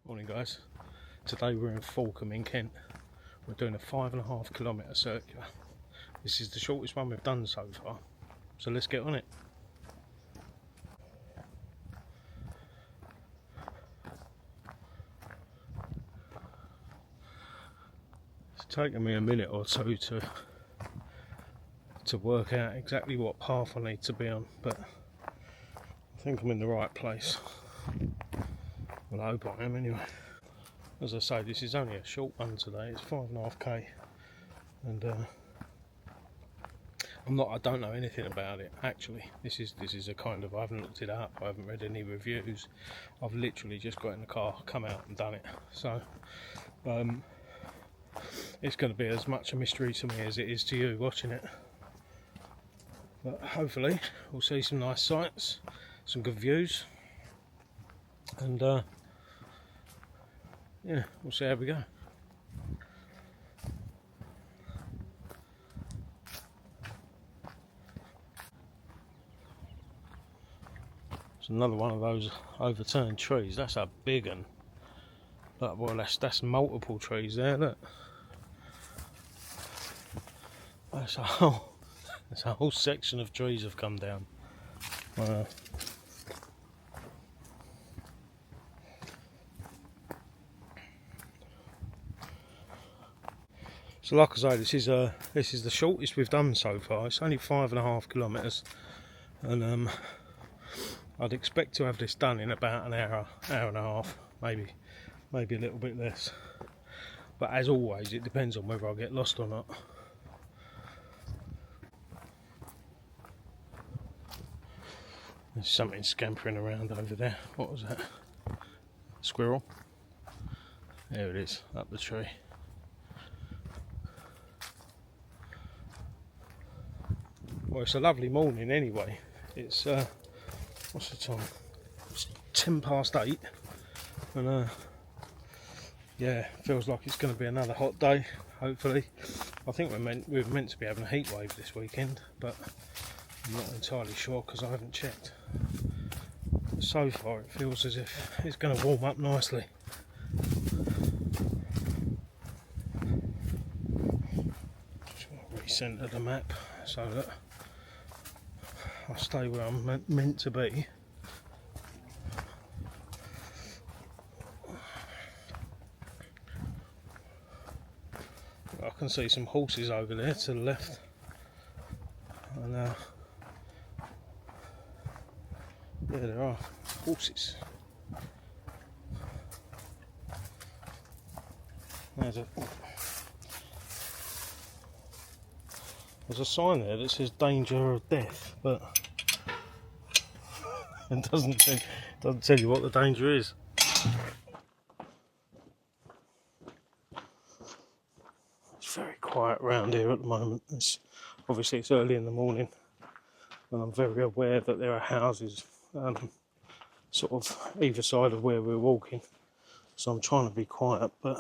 Morning guys, today we're in Fawkham in Kent. We're doing a 5.5 kilometre circular. This is the shortest one we've done so far, so let's get on it. It's taken me a minute or two to work out exactly what path I need to be on, but I think I'm in the right place. Well, I hope I am anyway. As I say, this is only a short one today. It's 5.5k, and I don't know anything about it actually. This is a kind of, I haven't looked it up, I haven't read any reviews. I've literally just got in the car, come out and done it. So it's going to be as much a mystery to me as it is to you watching it. But hopefully we'll see some nice sights, some good views, and yeah, we'll see how we go. It's another one of those overturned trees. That's a big one. But well, that's multiple trees there. Look, that's a whole section of trees have come down. So like I say, this is the shortest we've done so far. It's only 5.5 kilometres, and I'd expect to have this done in about an hour and a half, maybe a little bit less. But as always, it depends on whether I get lost or not. There's something scampering around over there. What was that? Squirrel? There it is, up the tree. Well, it's a lovely morning anyway. It's what's the time? It's 8:10, and yeah, feels like it's going to be another hot day. Hopefully, I think we're meant to be having a heat wave this weekend, but I'm not entirely sure because I haven't checked. So far, it feels as if it's going to warm up nicely. Just want to recenter the map so that I stay where I'm meant to be. I can see some horses over there to the left, and yeah, there are horses. There's a sign there that says danger of death, but it doesn't tell you what the danger is. It's very quiet around here at the moment. Obviously it's early in the morning, and I'm very aware that there are houses sort of either side of where we're walking, so I'm trying to be quiet, but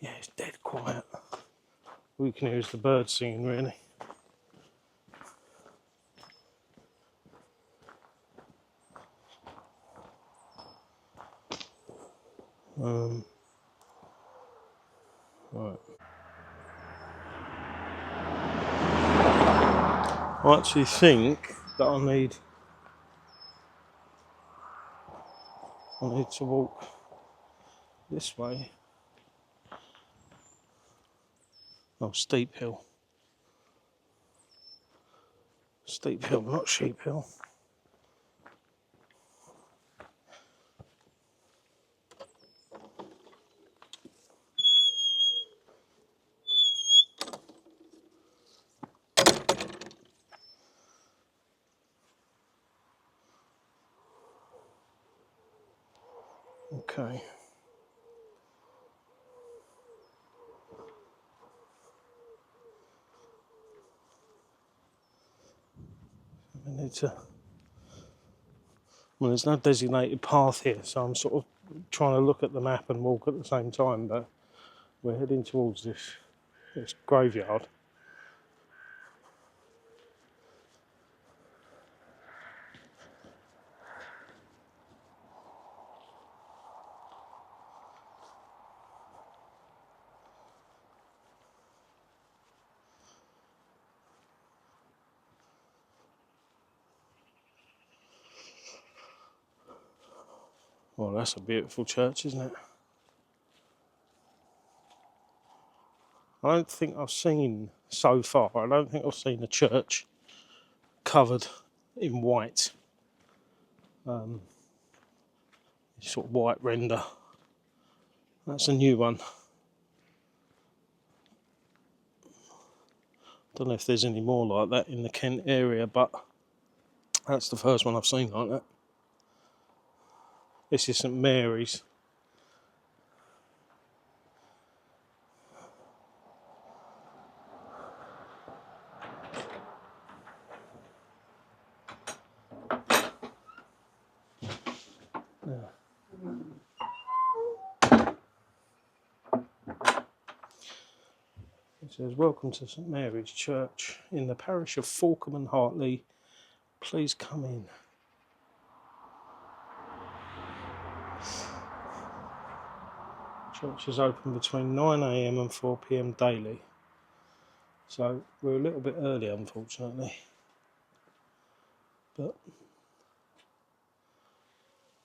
yeah, it's dead quiet. All you can hear is the birds singing, really. Right. I actually think that I need to walk this way. Oh, steep hill. Steep hill, not sheep hill. Okay. I need to. Well, there's no designated path here, so I'm sort of trying to look at the map and walk at the same time, but we're heading towards this graveyard. Well, that's a beautiful church, isn't it? I don't think I've seen, so far, I don't think I've seen a church covered in white. Sort of white render. That's a new one. Don't know if there's any more like that in the Kent area, but that's the first one I've seen like that. This is St Mary's. It says, welcome to St Mary's Church in the parish of Fawkham and Hartley. Please come in. Church is open between 9 AM and 4 PM daily. So we're a little bit early, unfortunately. But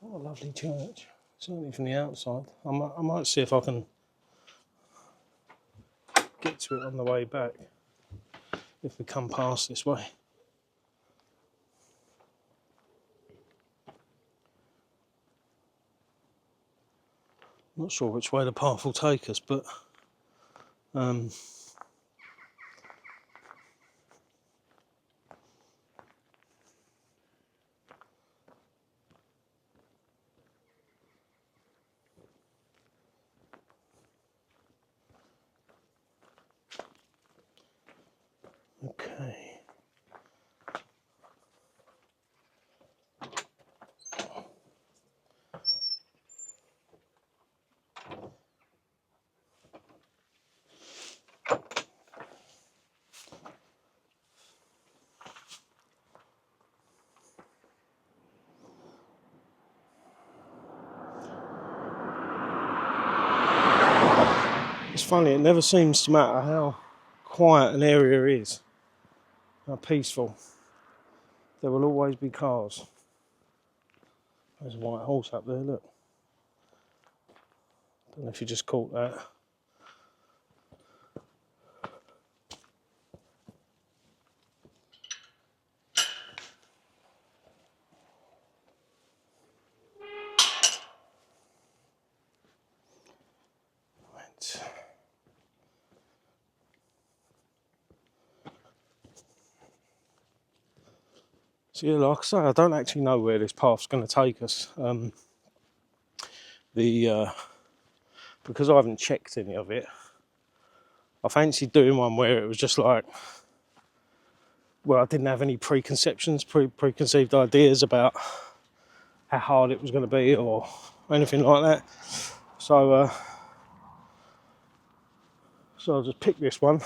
what a lovely church. Certainly from the outside. I might see if I can get to it on the way back, if we come past this way. Not sure which way the path will take us, but okay. It's funny, it never seems to matter how quiet an area is, how peaceful. There will always be cars. There's a white horse up there, look. Don't know if you just caught that. Right. So yeah, like I say, I don't actually know where this path's going to take us. Because I haven't checked any of it, I fancied doing one where it was just like, well, I didn't have any preconceived ideas about how hard it was going to be or anything like that. So I just picked this one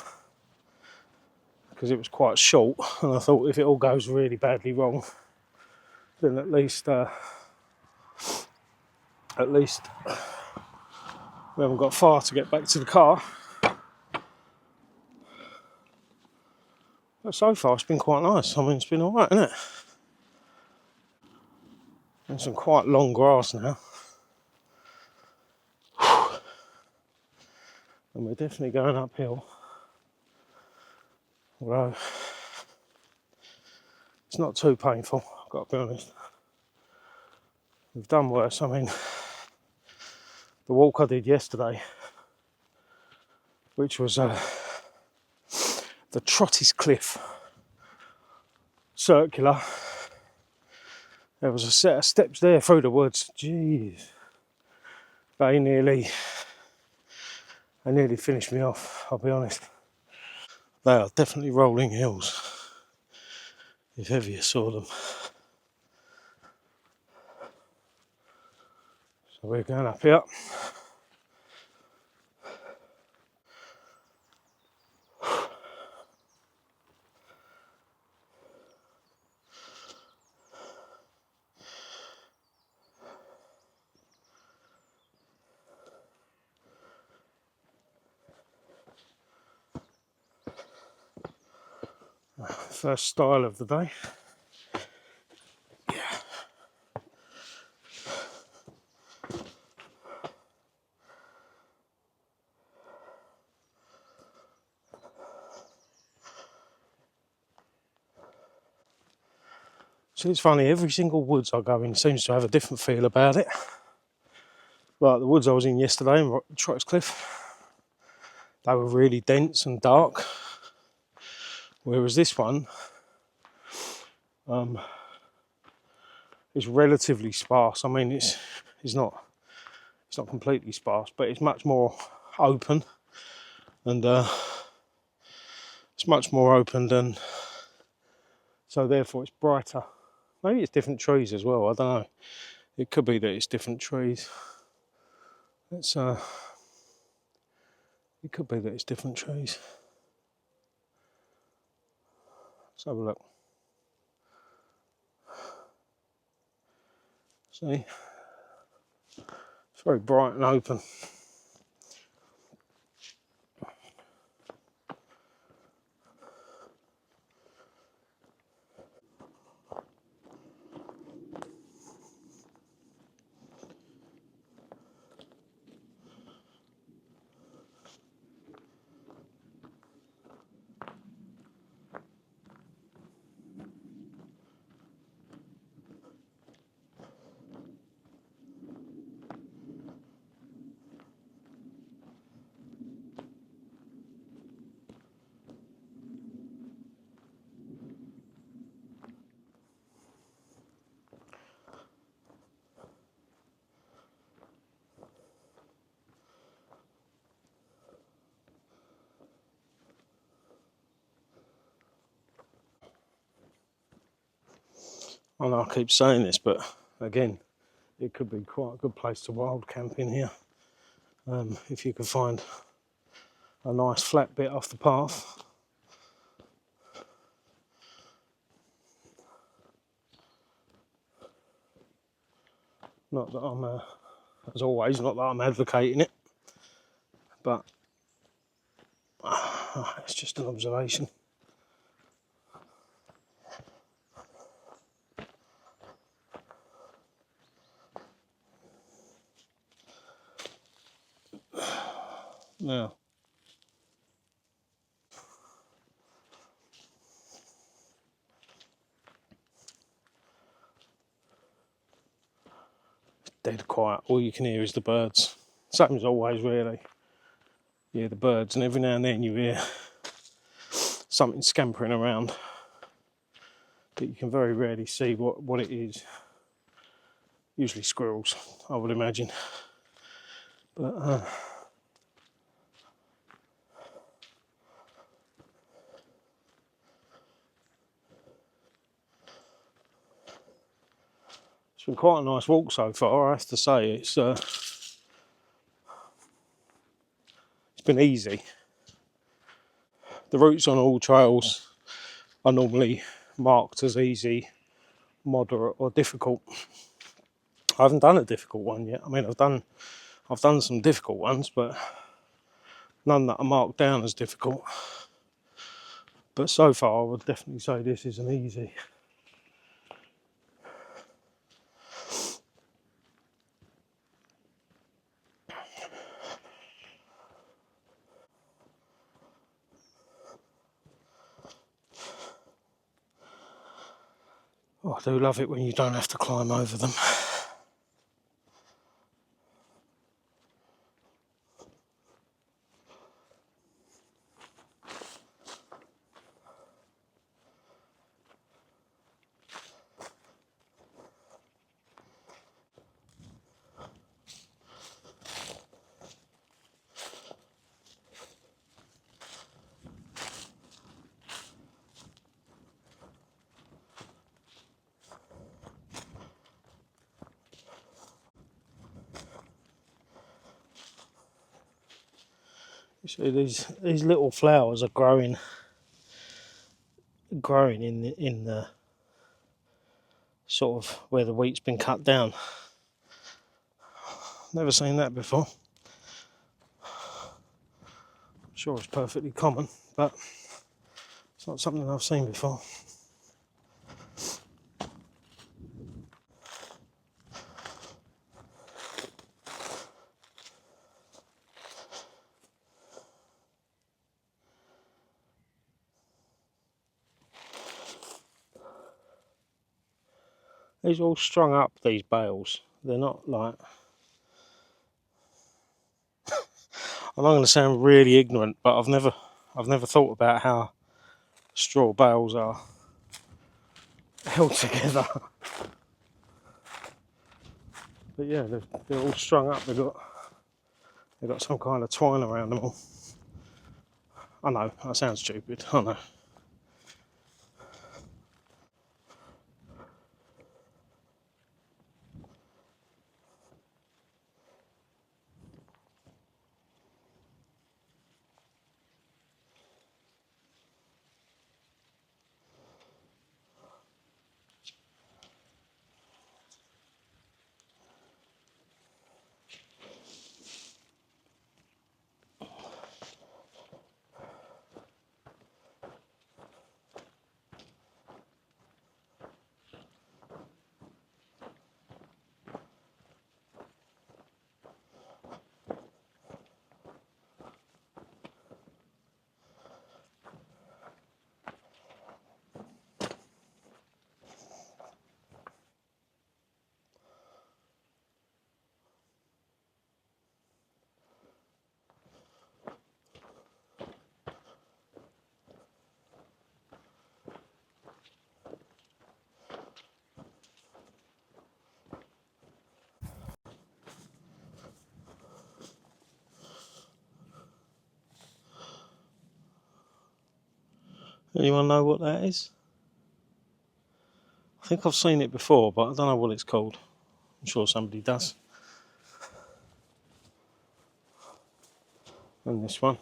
because it was quite short, and I thought if it all goes really badly wrong, then at least we haven't got far to get back to the car. But so far it's been quite nice. I mean, it's been alright, isn't it? And some quite long grass now. And we're definitely going uphill. Although it's not too painful, I've got to be honest. We've done worse. I mean, the walk I did yesterday, which was the Trotty's Cliff circular. There was a set of steps there through the woods. Jeez. They nearly finished me off, I'll be honest. They are definitely rolling hills, if ever you saw them. So we're going up here. First style of the day. Yeah. Actually, it's funny, every single woods I go in seems to have a different feel about it. Like the woods I was in yesterday in Cliff, they were really dense and dark. Whereas this one is relatively sparse. I mean, it's not completely sparse, but it's much more open, and it's much more open than, so therefore it's brighter. Maybe it's different trees as well, I don't know. It could be that it's different trees. It could be that it's different trees. Let's have a look. See? It's very bright and open. I know I keep saying this, but again, it could be quite a good place to wild camp in here. If you can find a nice flat bit off the path. Not that I'm, as always, not that I'm advocating it, but it's just an observation. Now, dead quiet. All you can hear is the birds. Same as always, really. You hear the birds, and every now and then you hear something scampering around, but you can very rarely see what it is. Usually squirrels, I would imagine. But it's been quite a nice walk so far, I have to say. It's been easy. The routes on all trails are normally marked as easy, moderate, or difficult. I haven't done a difficult one yet. I mean, I've done some difficult ones, but none that are marked down as difficult. But so far, I would definitely say this is an easy. Oh, I do love it when you don't have to climb over them. You see, these little flowers are growing in the sort of where the wheat's been cut down. Never seen that before. I'm sure it's perfectly common, but it's not something I've seen before. These are all strung up, these bales. They're not like... I'm not going to sound really ignorant, but I've never thought about how straw bales are held together. But yeah, they're all strung up. They've got some kind of twine around them all. I know, I sound stupid, I know. Anyone know what that is? I think I've seen it before, but I don't know what it's called. I'm sure somebody does. And this one.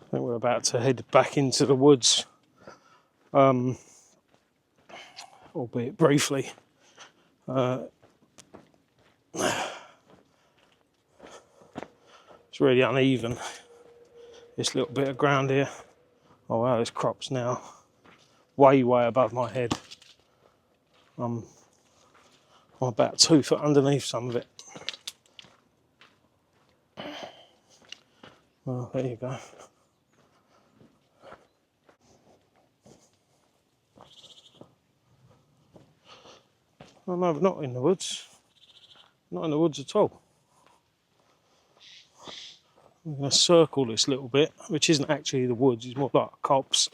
I think we're about to head back into the woods, albeit briefly. It's really uneven, this little bit of ground here. Oh wow, this crop's now way above my head. I'm about 2 foot underneath some of it. Well, there you go. Oh no, but not in the woods. Not in the woods at all. I'm going to circle this little bit, which isn't actually the woods, it's more like a copse.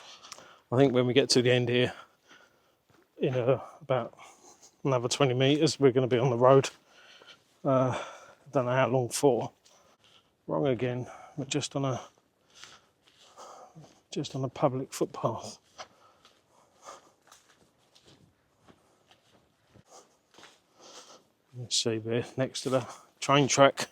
I think when we get to the end here, in about another 20 metres, we're going to be on the road. Don't know how long for. Wrong again. We're just on a public footpath. Let's see, we're next to the train track.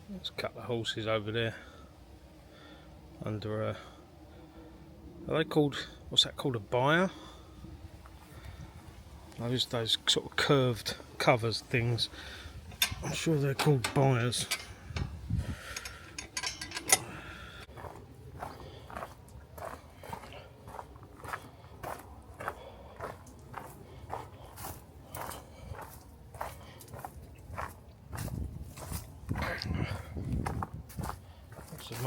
There's a couple of horses over there under a... Are they called... What's that called? A byre? Those sort of curved covers things. I'm sure they're called byres. Lots of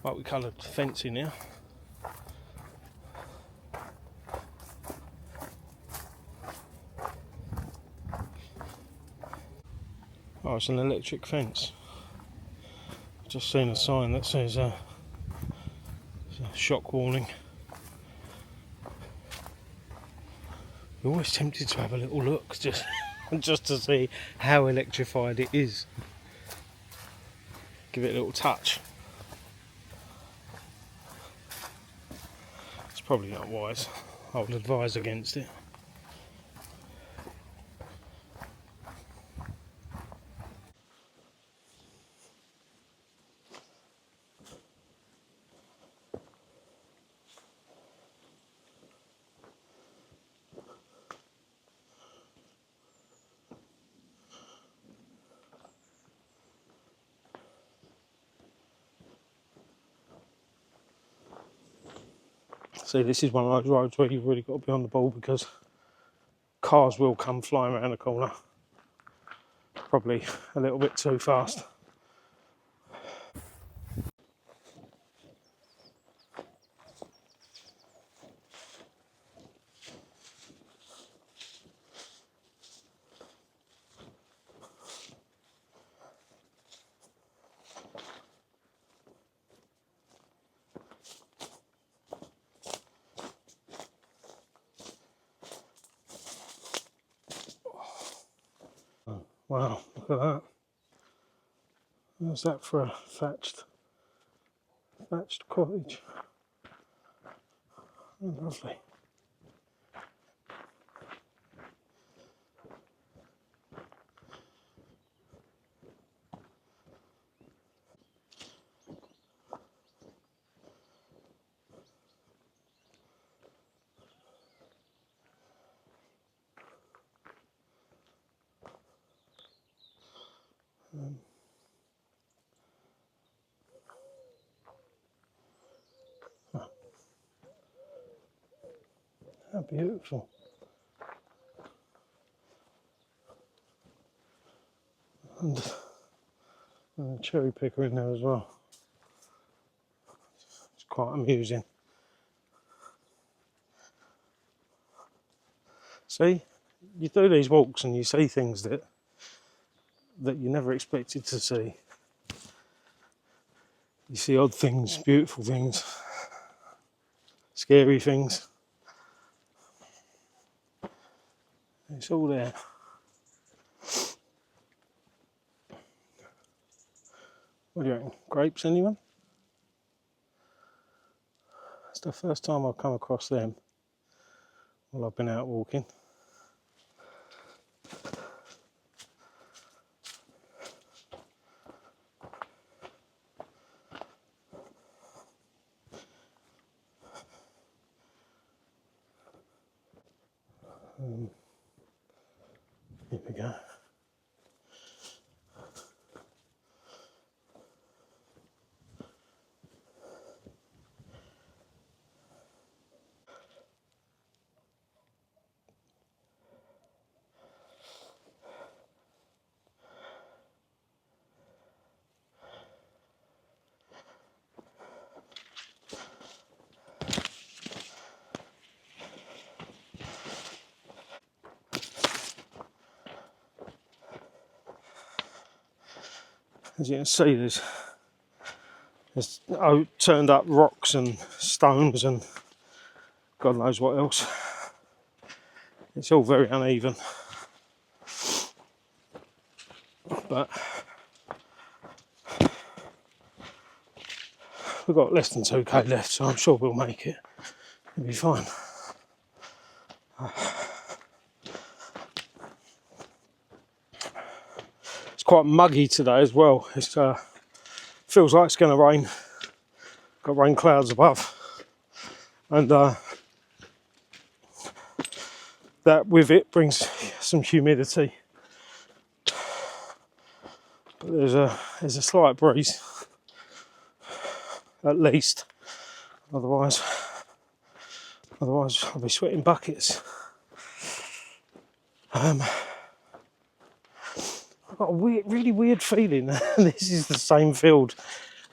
multicoloured fencing here. Oh, it's an electric fence. just seen a sign that says it's a shock warning. You're always tempted to have a little look just to see how electrified it is. Give it a little touch. It's probably not wise. I would advise against it. See, this is one of those roads where you've really got to be on the ball because cars will come flying around the corner. Probably a little bit too fast. Wow, look at that. How's that for a thatched cottage? Oh, lovely. How beautiful. And a cherry picker in there as well. It's quite amusing. See, you do these walks and you see things that you never expected to see. You see odd things, beautiful things, scary things. It's all there. What do you reckon? Grapes, anyone? It's the first time I've come across them while I've been out walking. Here we go. As you can see, there's turned up rocks and stones and God knows what else. It's all very uneven, but we've got less than 2k left, so I'm sure we'll make it. It'll be fine. It's quite muggy today as well. It feels like it's going to rain. Got rain clouds above, and that with it brings some humidity. But there's a slight breeze, at least. Otherwise I'll be sweating buckets. I've got a really weird feeling this is the same field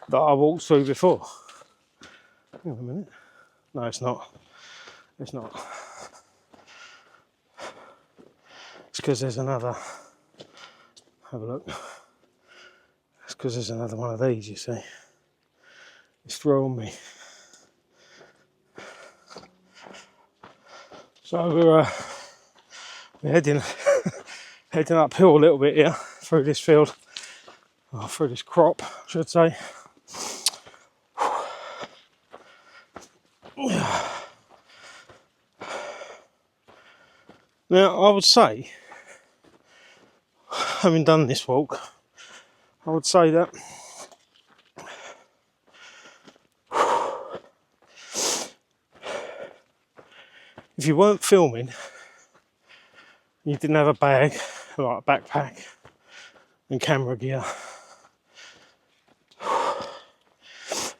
that I walked through before. Hang on a minute. No, it's not. It's not. It's because there's another. Have a look. because there's another one of these, you see. It's throwing me. So we're heading heading uphill a little bit here through this field, through this crop, I should say. Now, I would say, having done this walk, I would say that if you weren't filming, you didn't have a bag, like a backpack and camera gear,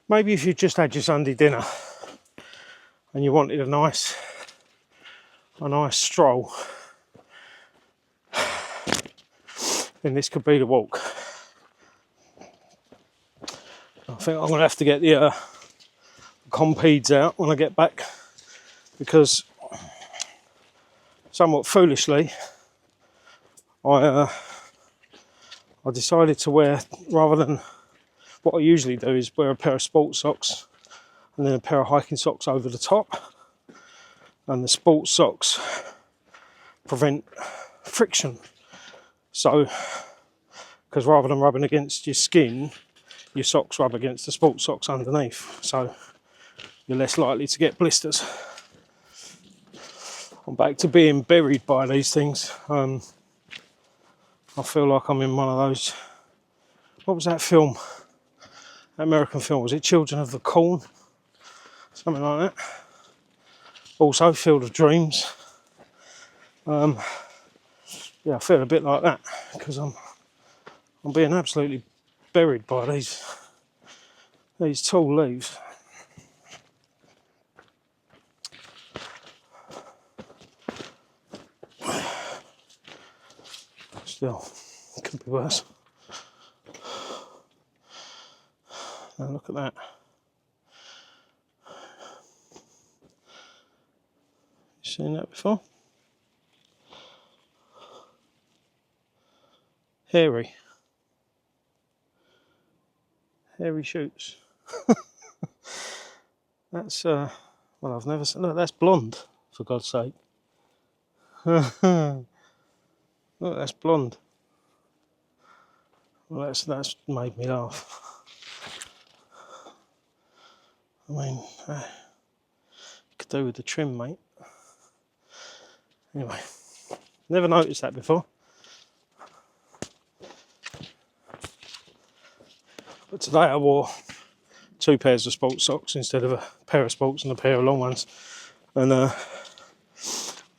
maybe if you just had your Sunday dinner and you wanted a nice stroll, then this could be the walk. I think I'm going to have to get the compedes out when I get back, because somewhat foolishly I decided to wear, rather than what I usually do is wear a pair of sports socks and then a pair of hiking socks over the top, and the sports socks prevent friction, so because rather than rubbing against your skin, your socks rub against the sports socks underneath, so you're less likely to get blisters. I'm back to being buried by these things. I feel like I'm in one of those, what was that film, that American film, was it Children of the Corn, something like that, also Field of Dreams. Yeah, I feel a bit like that, because I'm being absolutely buried by these tall leaves. Still, it could be worse. Now look at that. You seen that before? Hairy shoots. That's well, I've never seen. Look, that's blonde, for God's sake. Look, that's blonde. Well, that's made me laugh. I mean, could do with the trim, mate. Anyway, never noticed that before. But today I wore 2 pairs of sports socks instead of a pair of sports and a pair of long ones, and I'm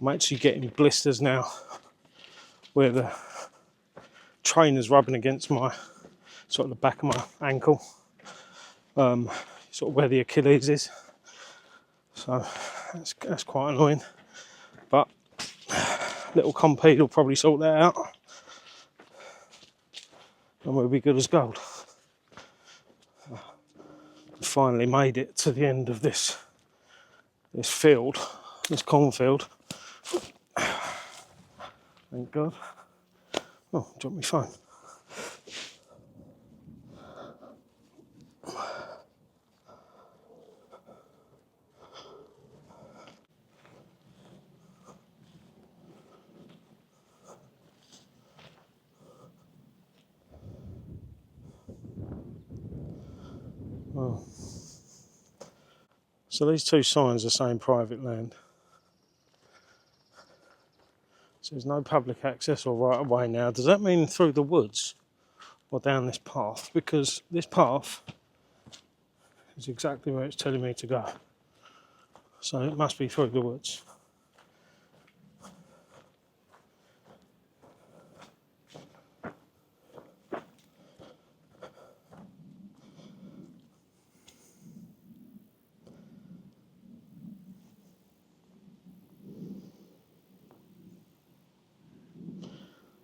actually getting blisters now where the trainer's rubbing against my sort of the back of my ankle, sort of where the Achilles is. So that's quite annoying, but little compede will probably sort that out, and we'll be good as gold. Finally made it to the end of this field, this cornfield. Thank God. Oh, dropped my phone. Oh. So these 2 signs are saying private land. So there's no public access or right of way now. Does that mean through the woods or down this path? Because this path is exactly where it's telling me to go. So it must be through the woods.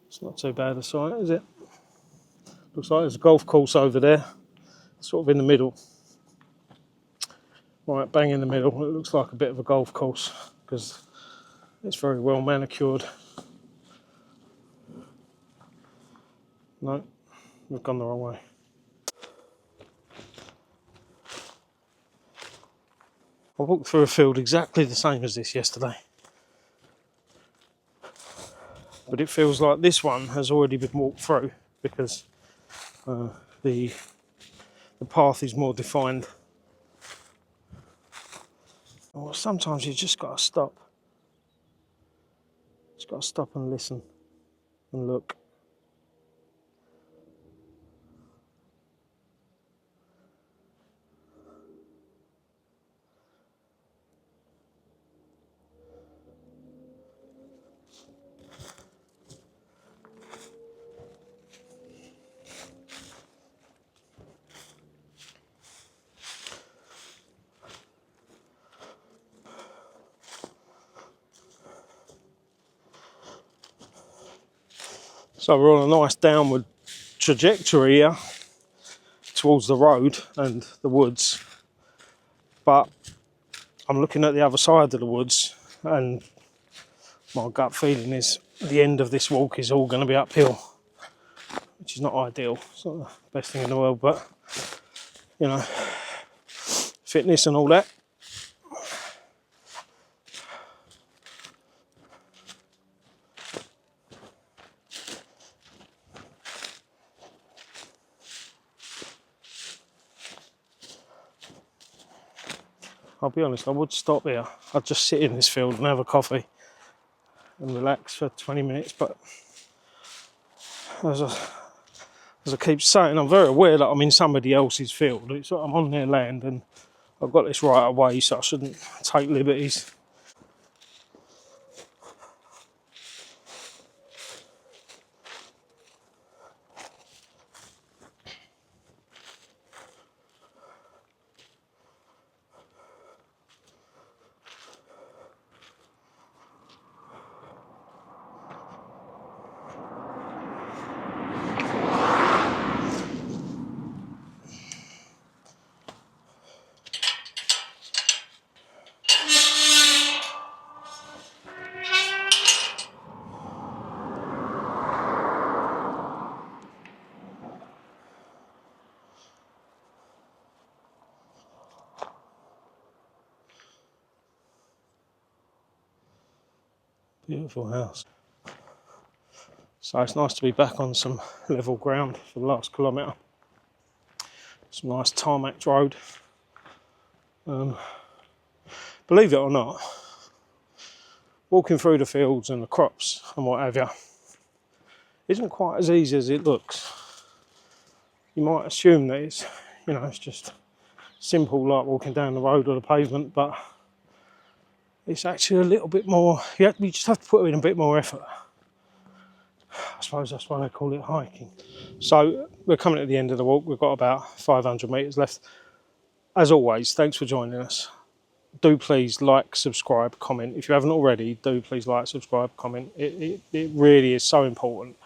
It's not too bad a sight, is it? Looks like there's a golf course over there, sort of in the middle. Right, bang in the middle. It looks like a bit of a golf course because it's very well manicured. No, we've gone the wrong way. I walked through a field exactly the same as this yesterday, but it feels like this one has already been walked through because the path is more defined. Well, sometimes you just got to stop. Just got to stop and listen and look. So we're on a nice downward trajectory here towards the road and the woods, but I'm looking at the other side of the woods and my gut feeling is the end of this walk is all going to be uphill, which is not ideal. It's not the best thing in the world, but you know, fitness and all that. I'll be honest, I would stop here. I'd just sit in this field and have a coffee and relax for 20 minutes, but as I keep saying, I'm very aware that I'm in somebody else's field. It's like I'm on their land and I've got this right away, so I shouldn't take liberties. Beautiful house. So it's nice to be back on some level ground for the last kilometre. Some nice tarmac road. Believe it or not, walking through the fields and the crops and what have you isn't quite as easy as it looks. You might assume that it's, you know, it's just simple like walking down the road or the pavement, but it's actually a little bit more, you just have to put in a bit more effort. I suppose that's why they call it hiking. So we're coming to the end of the walk. We've got about 500 metres left. As always, thanks for joining us. Do please like, subscribe, comment. If you haven't already, do please like, subscribe, comment. It really is so important.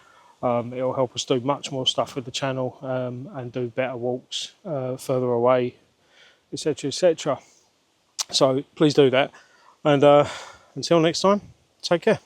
It'll help us do much more stuff with the channel and do better walks further away, etc, etc. So please do that. And until next time, take care.